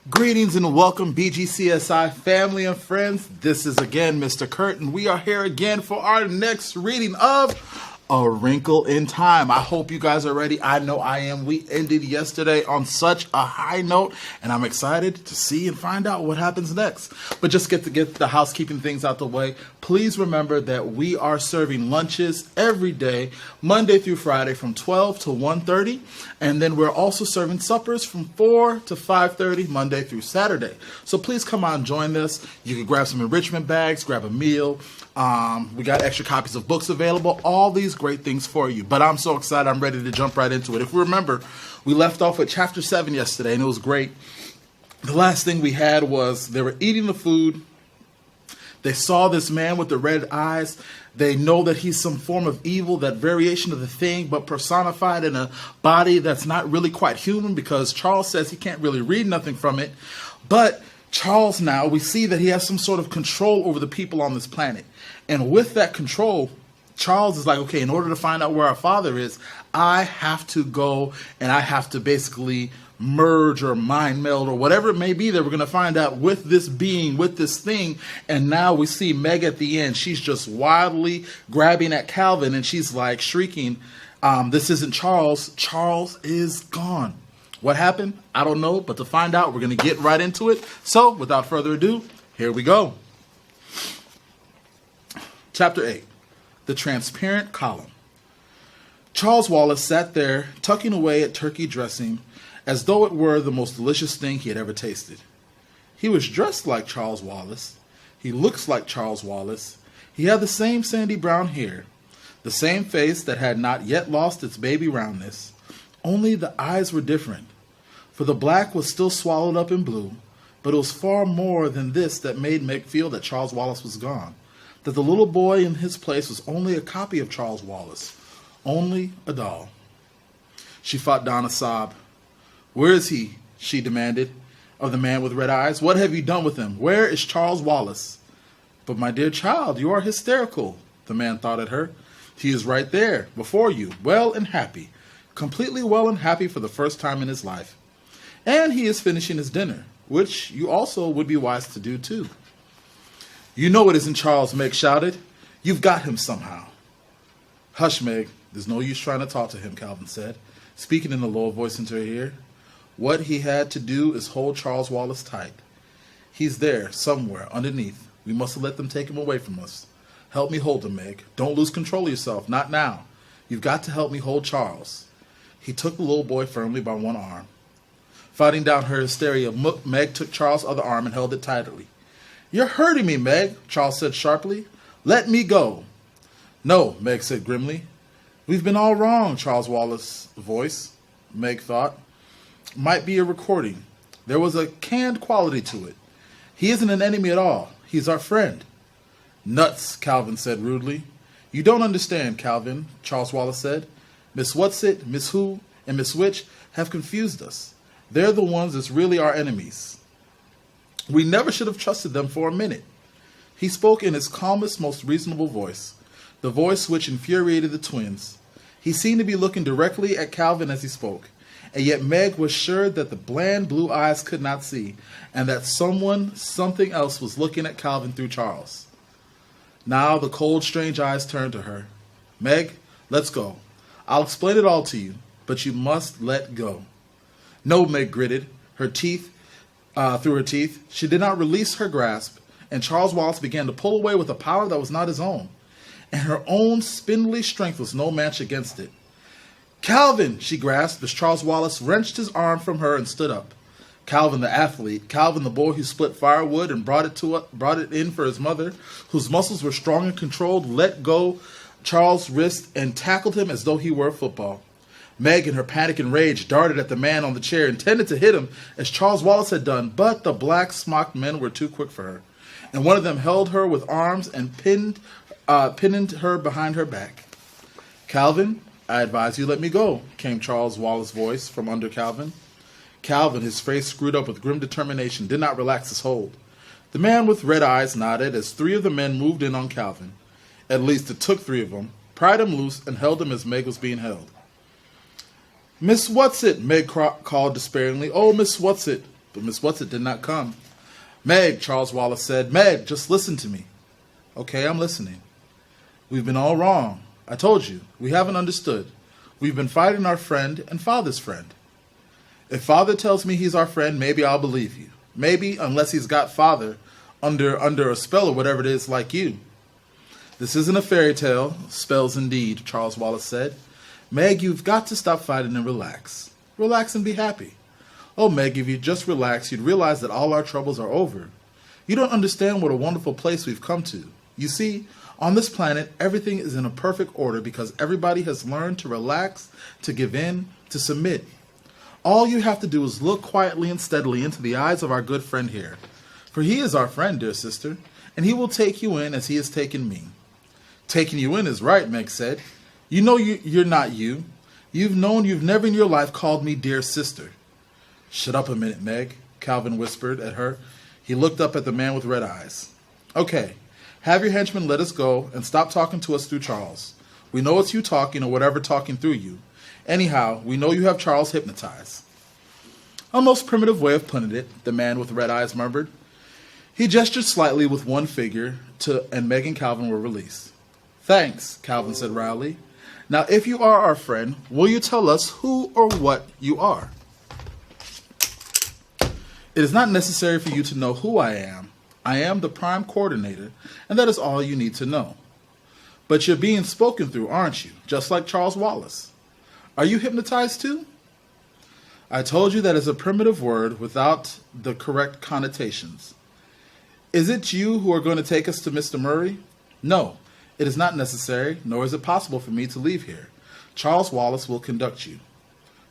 Greetings and welcome, BGCSI family and friends. This is again Mr. Kurt, and we are here again for our next reading of A Wrinkle in Time. I hope you guys are ready. I know I am. We ended yesterday on such a high note, and I'm excited to see and find out what happens next. But just get the housekeeping things out the way. Please remember that we are serving lunches every day, Monday through Friday from 12 to 1:30, and then we're also serving suppers from 4 to 5:30, Monday through Saturday. So please come on and join us. You can grab some enrichment bags, grab a meal. We got extra copies of books available, all these great things for you. But I'm so excited, I'm ready to jump right into it. If we remember, we left off at chapter 7 yesterday, and it was great. The last thing we had was they were eating the food. They saw this man with the red eyes. They know that he's some form of evil, that variation of the thing, but personified in a body that's not really quite human, because Charles says he can't really read nothing from it. But Charles now, we see that he has some sort of control over the people on this planet. And with that control, Charles is like, okay, in order to find out where our father is, I have to go and I have to basically merge or mind meld or whatever it may be that we're going to find out with this being, with this thing. And now we see Meg at the end. She's just wildly grabbing at Calvin, and she's like shrieking, this isn't Charles. Charles is gone. What happened? I don't know, but to find out, we're going to get right into it. So without further ado, here we go. Chapter 8, The Transparent Column. Charles Wallace sat there, tucking away at turkey dressing, as though it were the most delicious thing he had ever tasted. He was dressed like Charles Wallace. He looks like Charles Wallace. He had the same sandy brown hair, the same face that had not yet lost its baby roundness. Only the eyes were different, for the black was still swallowed up in blue, but it was far more than this that made Meg feel that Charles Wallace was gone, that the little boy in his place was only a copy of Charles Wallace, only a doll. She fought down a sob. "Where is he?" she demanded of the man with red eyes. "What have you done with him? Where is Charles Wallace?" "But my dear child, you are hysterical," the man thought at her. "He is right there, before you, well and happy, completely well and happy for the first time in his life. And he is finishing his dinner, which you also would be wise to do too." "You know it isn't Charles," Meg shouted. "You've got him somehow." "Hush, Meg. There's no use trying to talk to him," Calvin said, speaking in a low voice into her ear. "What he had to do is hold Charles Wallace tight. He's there, somewhere, underneath. We mustn't let them take him away from us. Help me hold him, Meg. Don't lose control of yourself, not now. You've got to help me hold Charles." He took the little boy firmly by one arm. Fighting down her hysteria, Meg took Charles' other arm and held it tightly. "You're hurting me, Meg," Charles said sharply. "Let me go." "No," Meg said grimly. "We've been all wrong." Charles Wallace's voice, Meg thought, might be a recording. There was a canned quality to it. "He isn't an enemy at all. He's our friend." "Nuts," Calvin said rudely. "You don't understand, Calvin," Charles Wallace said. "Miss Whatsit, Miss Who, and Miss Which have confused us. They're the ones that's really our enemies. We never should have trusted them for a minute." He spoke in his calmest, most reasonable voice, the voice which infuriated the twins. He seemed to be looking directly at Calvin as he spoke, and yet Meg was sure that the bland blue eyes could not see, and that something else was looking at Calvin through Charles. Now the cold, strange eyes turned to her. "Meg, let's go. I'll explain it all to you, but you must let go." "No," Meg gritted, her teeth through her teeth. She did not release her grasp, and Charles Wallace began to pull away with a power that was not his own, and her own spindly strength was no match against it. "Calvin!" she grasped as Charles Wallace wrenched his arm from her and stood up. Calvin the athlete, Calvin the boy who split firewood and brought it in for his mother, whose muscles were strong and controlled, let go Charles' wrist and tackled him as though he were a football. Meg, in her panic and rage, darted at the man on the chair, intended to hit him as Charles Wallace had done, but the black-smocked men were too quick for her, and one of them held her with arms and pinned her behind her back. "Calvin, I advise you let me go," came Charles Wallace's voice from under Calvin. Calvin, his face screwed up with grim determination, did not relax his hold. The man with red eyes nodded as three of the men moved in on Calvin. At least it took three of them, pried him loose, and held him as Meg was being held. "Miss Whatsit," Meg called despairingly. "Oh, Miss Whatsit." but Miss Whatsit did not come. Meg, Charles Wallace said, Meg, just listen to me. Okay, I'm listening. We've been all wrong. I told you, we haven't understood. We've been fighting our friend and Father's friend. If Father tells me he's our friend, maybe I'll believe you. Maybe, unless he's got Father under a spell or whatever it is like you. This isn't a fairy tale, spells indeed, Charles Wallace said. Meg, you've got to stop fighting and relax. Relax and be happy. Oh, Meg, if you just relax, you'd realize that all our troubles are over. You don't understand what a wonderful place we've come to. You see, on this planet, everything is in a perfect order because everybody has learned to relax, to give in, to submit. All you have to do is look quietly and steadily into the eyes of our good friend here. For he is our friend, dear sister, and he will take you in as he has taken me. Taking you in is right, Meg said. You know you're not you. You've never in your life called me dear sister. Shut up a minute, Meg, Calvin whispered at her. He looked up at the man with red eyes. Okay, have your henchmen let us go and stop talking to us through Charles. We know it's you talking or whatever talking through you. Anyhow, we know you have Charles hypnotized. A most primitive way of putting it, the man with red eyes murmured. He gestured slightly with one finger, and Meg and Calvin were released. Thanks, Calvin said wryly. Now, if you are our friend, will you tell us who or what you are? It is not necessary for you to know who I am. I am the prime coordinator, and that is all you need to know. But you're being spoken through, aren't you? Just like Charles Wallace. Are you hypnotized too? I told you that is a primitive word without the correct connotations. Is it you who are going to take us to Mr. Murray? No, it is not necessary, nor is it possible for me to leave here. Charles Wallace will conduct you.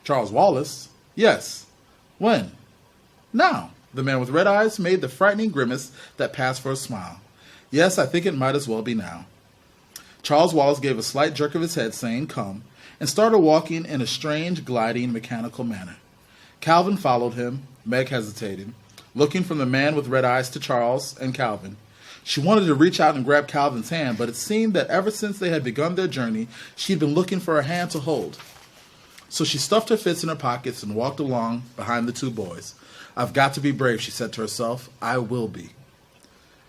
Charles Wallace? Yes. When? Now. The man with red eyes made the frightening grimace that passed for a smile. Yes, I think it might as well be now. Charles Wallace gave a slight jerk of his head, saying, come, and started walking in a strange, gliding, mechanical manner. Calvin followed him. Meg hesitated, looking from the man with red eyes to Charles and Calvin. She wanted to reach out and grab Calvin's hand, but it seemed that ever since they had begun their journey, she had been looking for a hand to hold. So she stuffed her fists in her pockets and walked along behind the two boys. I've got to be brave, she said to herself. I will be.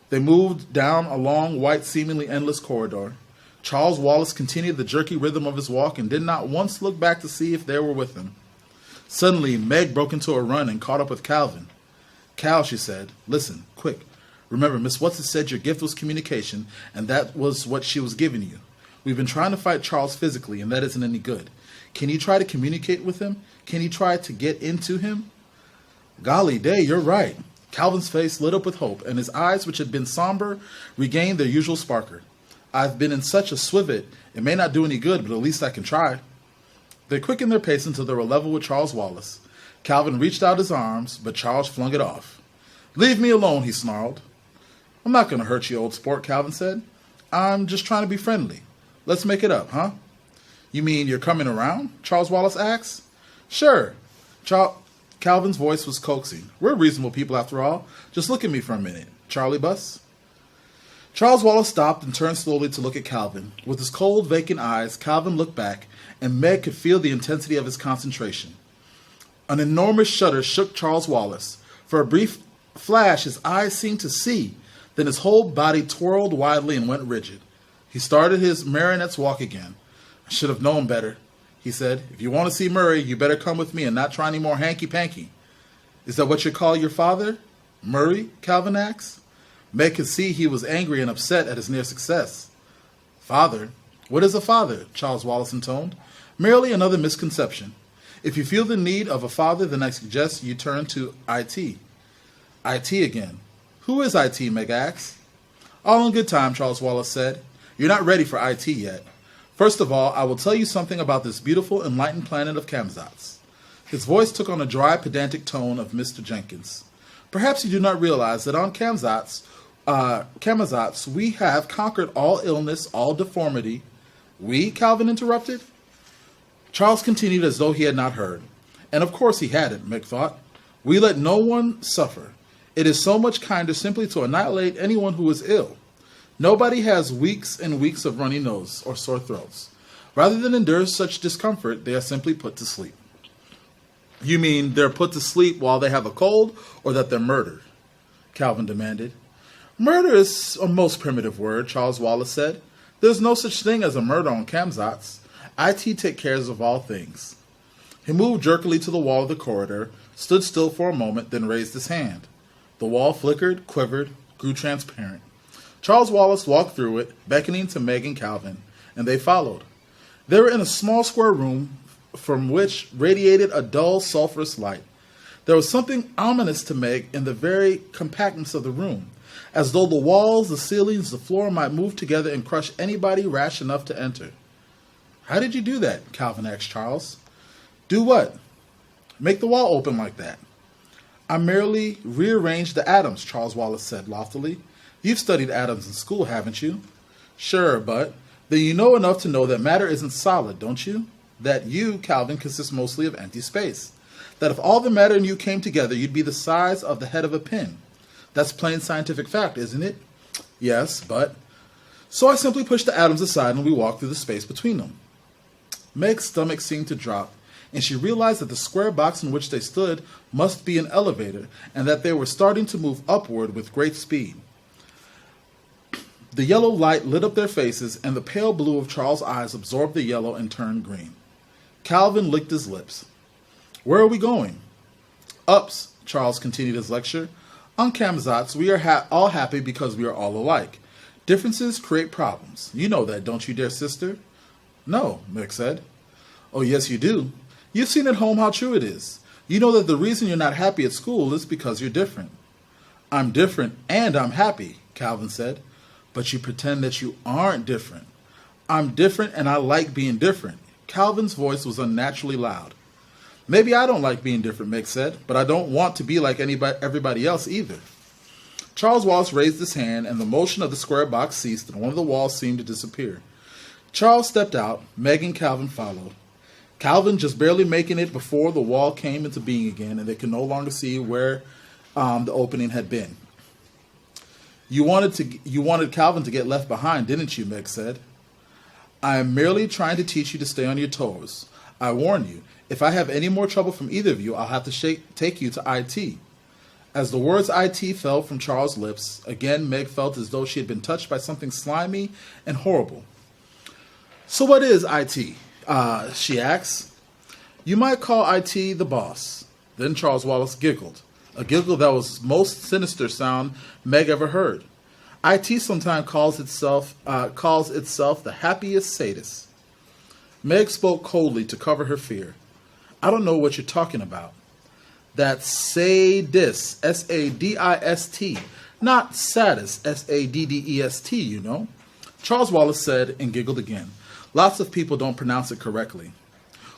They moved down a long, white, seemingly endless corridor. Charles Wallace continued the jerky rhythm of his walk and did not once look back to see if they were with him. Suddenly, Meg broke into a run and caught up with Calvin. Cal, she said, listen, quick. Remember, Miss Whatsit said your gift was communication, and that was what she was giving you. We've been trying to fight Charles physically, and that isn't any good. Can you try to communicate with him? Can you try to get into him? Golly day, you're right. Calvin's face lit up with hope, and his eyes, which had been somber, regained their usual sparkle. I've been in such a swivet, it may not do any good, but at least I can try. They quickened their pace until they were level with Charles Wallace. Calvin reached out his arms, but Charles flung it off. Leave me alone, he snarled. I'm not going to hurt you, old sport, Calvin said. I'm just trying to be friendly. Let's make it up, huh? You mean you're coming around? Charles Wallace asked. Sure. Calvin's voice was coaxing. We're reasonable people after all. Just look at me for a minute. Charlie Bus? Charles Wallace stopped and turned slowly to look at Calvin. With his cold, vacant eyes, Calvin looked back, and Meg could feel the intensity of his concentration. An enormous shudder shook Charles Wallace. For a brief flash, his eyes seemed to see. Then his whole body twirled widely and went rigid. He started his marionette's walk again. I should have known better, he said. If you want to see Murray, you better come with me and not try any more hanky-panky. Is that what you call your father? Murray? Calvin asked. Meg could see he was angry and upset at his near success. Father? What is a father? Charles Wallace intoned. Merely another misconception. If you feel the need of a father, then I suggest you turn to IT. IT again. Who is IT, Meg asked. All in good time, Charles Wallace said. You're not ready for IT yet. First of all, I will tell you something about this beautiful, enlightened planet of Kamzats. His voice took on a dry, pedantic tone of Mr. Jenkins. Perhaps you do not realize that on Kamzats, we have conquered all illness, all deformity. We? Calvin interrupted. Charles continued as though he had not heard. And of course he hadn't, Meg thought. We let no one suffer. It is so much kinder simply to annihilate anyone who is ill. Nobody has weeks and weeks of runny nose or sore throats. Rather than endure such discomfort, they are simply put to sleep. You mean they're put to sleep while they have a cold, or that they're murdered? Calvin demanded. Murder is a most primitive word, Charles Wallace said. There's no such thing as a murder on Kamzats. IT take care of all things. He moved jerkily to the wall of the corridor, stood still for a moment, then raised his hand. The wall flickered, quivered, grew transparent. Charles Wallace walked through it, beckoning to Meg and Calvin, and they followed. They were in a small square room from which radiated a dull, sulphurous light. There was something ominous to Meg in the very compactness of the room, as though the walls, the ceilings, the floor might move together and crush anybody rash enough to enter. How did you do that? Calvin asked Charles. Do what? Make the wall open like that. I merely rearranged the atoms, Charles Wallace said loftily. You've studied atoms in school, haven't you? Sure, but then you know enough to know that matter isn't solid, don't you? That you, Calvin, consists mostly of empty space. That if all the matter in you came together, you'd be the size of the head of a pin. That's plain scientific fact, isn't it? Yes, but... So I simply pushed the atoms aside and we walked through the space between them. Meg's stomach seemed to drop, and she realized that the square box in which they stood must be an elevator, and that they were starting to move upward with great speed. The yellow light lit up their faces, and the pale blue of Charles' eyes absorbed the yellow and turned green. Calvin licked his lips. Where are we going? Ups, Charles continued his lecture. On Kamzats, we are all happy because we are all alike. Differences create problems. You know that, don't you, dear sister? No, Meg said. Oh, yes, you do. You've seen at home how true it is. You know that the reason you're not happy at school is because you're different. I'm different and I'm happy, Calvin said. But you pretend that you aren't different. I'm different and I like being different. Calvin's voice was unnaturally loud. Maybe I don't like being different, Meg said, but I don't want to be like everybody else either. Charles Wallace raised his hand and the motion of the square box ceased and one of the walls seemed to disappear. Charles stepped out. Meg and Calvin followed. Calvin just barely making it before the wall came into being again and they could no longer see where the opening had been. You wanted Calvin to get left behind, didn't you? Meg said. I am merely trying to teach you to stay on your toes. I warn you, if I have any more trouble from either of you, I'll have to take you to IT. As the words IT fell from Charles' lips, again Meg felt as though she had been touched by something slimy and horrible. So what is IT? She asked. You might call IT the boss. Then Charles Wallace giggled. A giggle that was most sinister sound Meg ever heard. IT sometimes calls itself the happiest sadist. Meg spoke coldly to cover her fear. I don't know what you're talking about. That's sadist, S-A-D-I-S-T, not sadist, S-A-D-D-E-S-T, you know. Charles Wallace said and giggled again. Lots of people don't pronounce it correctly.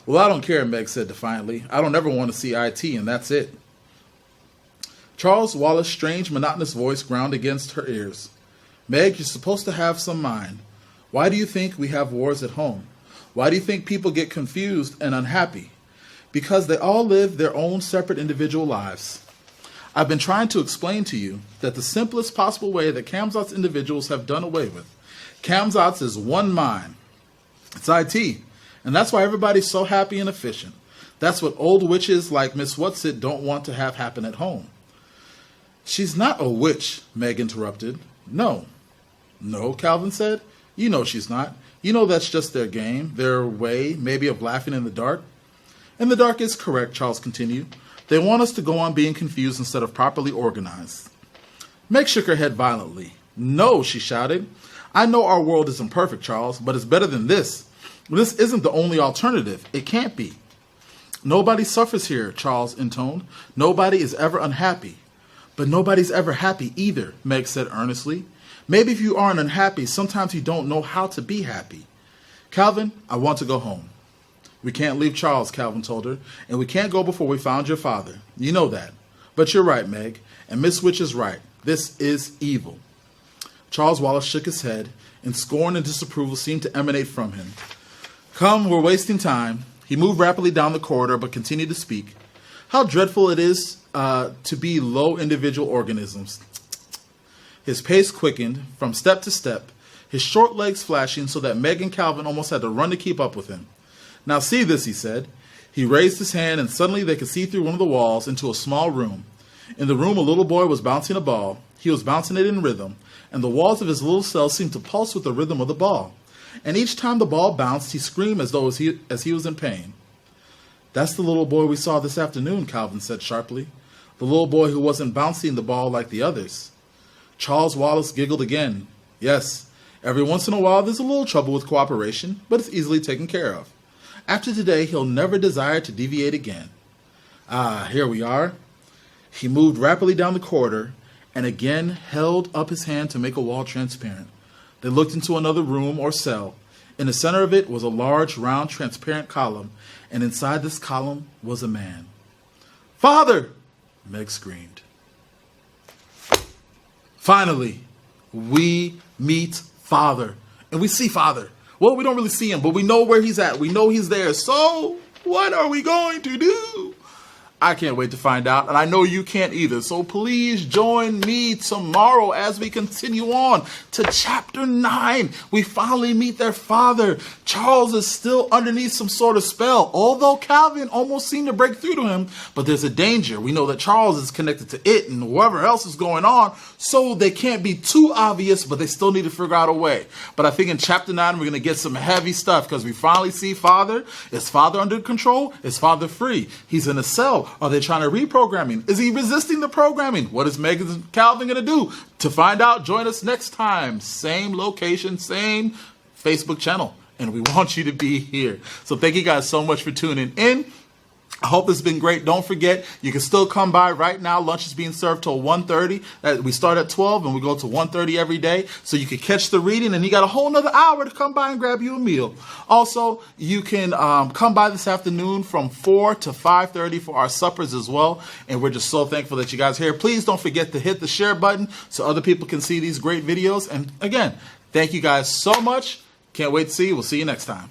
Well, I don't care, Meg said defiantly. I don't ever want to see IT, and that's it. Charles Wallace's strange, monotonous voice ground against her ears. Meg, you're supposed to have some mind. Why do you think we have wars at home? Why do you think people get confused and unhappy? Because they all live their own separate individual lives. I've been trying to explain to you that the simplest possible way that Kamzats individuals have done away with. Kamzats is one mind. It's IT. And that's why everybody's so happy and efficient. That's what old witches like Miss Whatsit don't want to have happen at home. She's not a witch, Meg interrupted. No, Calvin said. You know she's not. You know that's just their game, their way, maybe of laughing in the dark. In the dark is correct, Charles continued. They want us to go on being confused instead of properly organized. Meg shook her head violently. No, she shouted. I know our world isn't perfect, Charles, but it's better than this. This isn't the only alternative. It can't be. Nobody suffers here, Charles intoned. Nobody is ever unhappy. But nobody's ever happy either, Meg said earnestly. Maybe if you aren't unhappy, sometimes you don't know how to be happy. Calvin, I want to go home. We can't leave Charles, Calvin told her, and we can't go before we found your father. You know that. But you're right, Meg, and Miss Witch is right. This is evil. Charles Wallace shook his head, and scorn and disapproval seemed to emanate from him. Come, we're wasting time. He moved rapidly down the corridor, but continued to speak. How dreadful it is to be low individual organisms. His pace quickened from step to step, his short legs flashing so that Meg and Calvin almost had to run to keep up with him. Now see this, he said. He raised his hand, and suddenly they could see through one of the walls into a small room. In the room, a little boy was bouncing a ball. He was bouncing it in rhythm, and the walls of his little cell seemed to pulse with the rhythm of the ball. And each time the ball bounced, he screamed as though as he was in pain. "That's the little boy we saw this afternoon," Calvin said sharply. "The little boy who wasn't bouncing the ball like the others." Charles Wallace giggled again. "Yes, every once in a while there's a little trouble with cooperation, but it's easily taken care of. After today, he'll never desire to deviate again. Ah, here we are." He moved rapidly down the corridor and again held up his hand to make a wall transparent. They looked into another room or cell. In the center of it was a large, round, transparent column, and inside this column was a man. "Father!" Meg screamed. Finally, we meet Father, and we see Father. Well, we don't really see him, but we know where he's at. We know he's there. So, what are we going to do? I can't wait to find out, and I know you can't either. So please join me tomorrow as we continue on to chapter 9. We finally meet their father. Charles is still underneath some sort of spell, although Calvin almost seemed to break through to him. But there's a danger. We know that Charles is connected to it and whatever else is going on, so they can't be too obvious, but they still need to figure out a way. But I think in chapter 9, we're going to get some heavy stuff because we finally see Father. Is Father under control? Is Father free? He's in a cell. Are they trying to reprogram him? Is he resisting the programming? What is Megan and Calvin going to do? To find out, join us next time. Same location, same Facebook channel. And we want you to be here. So thank you guys so much for tuning in. I hope this has been great. Don't forget, you can still come by right now. Lunch is being served till 1:30. We start at 12 and we go to 1:30 every day. So you can catch the reading and you got a whole nother hour to come by and grab you a meal. Also, you can come by this afternoon from 4 to 5:30 for our suppers as well. And we're just so thankful that you guys are here. Please don't forget to hit the share button so other people can see these great videos. And again, thank you guys so much. Can't wait to see you. We'll see you next time.